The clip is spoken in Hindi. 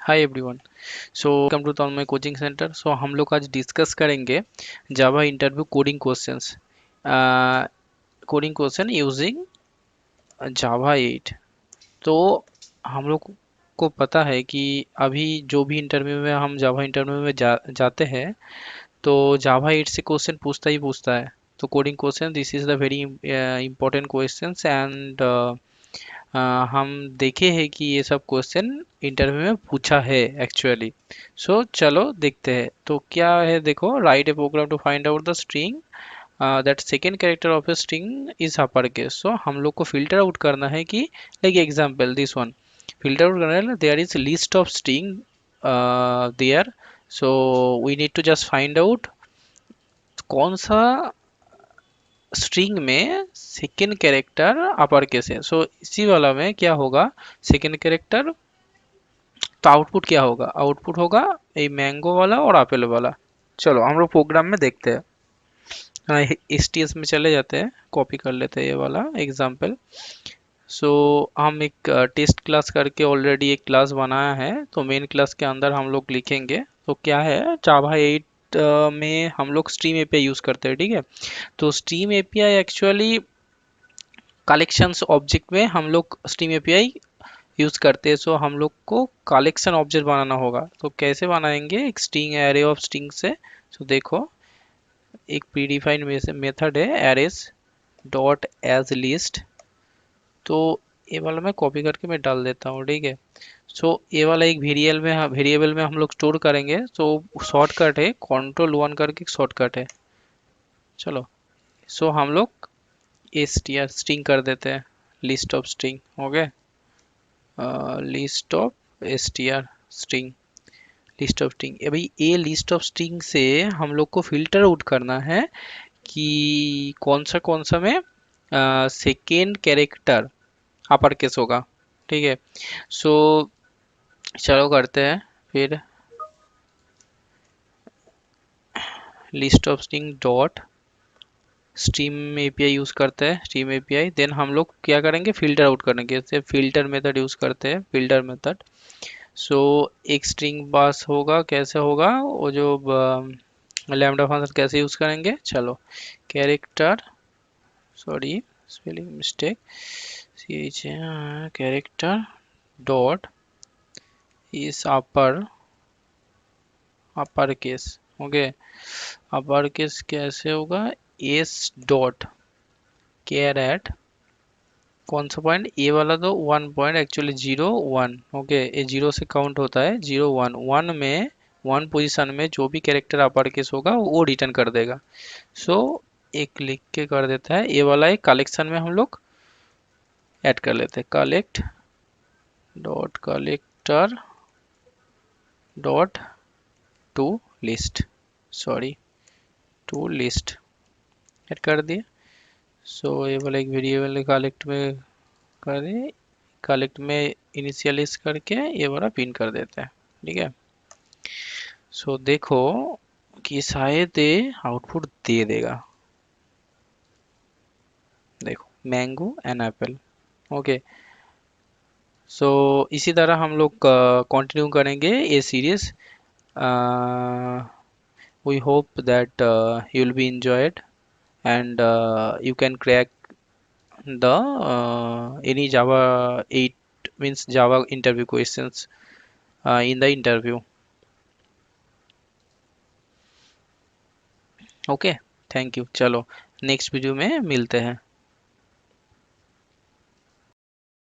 Hi everyone. So welcome to Tanmay coaching centre. So हम लोग आज डिस्कस करेंगे Java interview coding question using Java 8। तो हम लोग को पता है कि अभी जो भी इंटरव्यू में हम जावा इंटरव्यू में जाते हैं तो जावा 8 से क्वेश्चन पूछता ही पूछता है। तो coding question this is the very important questions and हम देखे हैं कि ये सब क्वेश्चन इंटरव्यू में पूछा है एक्चुअली। सो चलो देखते हैं तो क्या है। देखो, write a program to find out the string that second character of a string is upper case. So हम लोग को फिल्टर आउट करना है कि like example this one, filter out करना है there is list of string there. So we need to just find out कौन सा स्ट्रिंग में सेकेंड कैरेक्टर अपर केस है। सो इसी वाला में क्या होगा, सेकेंड कैरेक्टर, तो आउटपुट क्या होगा, आउटपुट होगा ये मैंगो वाला और एप्पल वाला। चलो हम लोग प्रोग्राम में देखते हैं। एसटीएस में चले जाते हैं, कॉपी कर लेते हैं ये वाला एग्जाम्पल। सो हम एक टेस्ट क्लास करके ऑलरेडी एक क्लास बनाया है, तो मेन क्लास के अंदर हम लोग लिखेंगे। तो क्या है, जावा 8 में हम लोग स्ट्रीम एपीआई यूज करते हैं, ठीक है। तो stream API actually collections object में हम लोग स्ट्रीम एपीआई यूज करते हैं। सो हम लोग को कलेक्शन ऑब्जेक्ट बनाना होगा। तो कैसे बनाएंगे, एक स्ट्रिंग एरे ऑफ स्ट्रिंग से। सो देखो, एक प्रीडिफाइंड मेथड है एरेस डॉट एज लिस्ट। तो ये वाला मैं कॉपी करके मैं डाल देता हूँ, ठीक है। सो ये वाला एक वेरिएबल में हम लोग स्टोर करेंगे। तो शॉर्टकट है Ctrl 1 करके शॉर्टकट है। चलो, सो हम लोग str स्ट्रिंग कर देते हैं, लिस्ट ऑफ स्ट्रिंग हो गए, list of str string, list of string. अभी ये लिस्ट ऑफ स्ट्रिंग से हम लोग को फिल्टर आउट करना है कि कौन सा में सेकेंड कैरेक्टर अपर केस होगा, ठीक है। सो चलो करते हैं फिर, list of string dot stream API use करते हैं, स्ट्रीम एपीआई। देन हम लोग क्या करेंगे, फिल्टर आउट करेंगे, जैसे फिल्टर मेथड यूज करते हैं, फिल्टर मेथड। सो एक स्ट्रिंग पास होगा, कैसे होगा वो जो लैम्डा फंक्शन कैसे यूज करेंगे, चलो। Character, sorry spelling mistake, character dot is upper case, okay. Upper case कैसे होगा, एस डॉट केयर एट कौन सा पॉइंट, ए वाला तो 1 पॉइंट एक्चुअली 0 1, ओके। ये 0 से काउंट होता है, 0 1 में 1 पोजीशन में जो भी कैरेक्टर अपर केस होगा वो रिटर्न कर देगा। सो एक लिख के कर देता है, ये वाला एक कलेक्शन में हम लोग ऐड कर लेते हैं, collect dot collector dot to list, sorry to list add कर दिए। सो ये वाला एक वेरिएबल कलेक्ट में कर दिए, कलेक्ट में इनिशियलाइज करके ये वाला पिन कर देते हैं, ठीक है। सो देखो कि शायद ये आउटपुट दे देगा, देखो mango and apple, okay. So इसी तरह हम लोग कंटिन्यू करेंगे ये series. We hope that you will be enjoyed and you can crack the any Java 8 means Java interview questions in the interview, okay. Thank you, चलो नेक्स्ट वीडियो में मिलते हैं।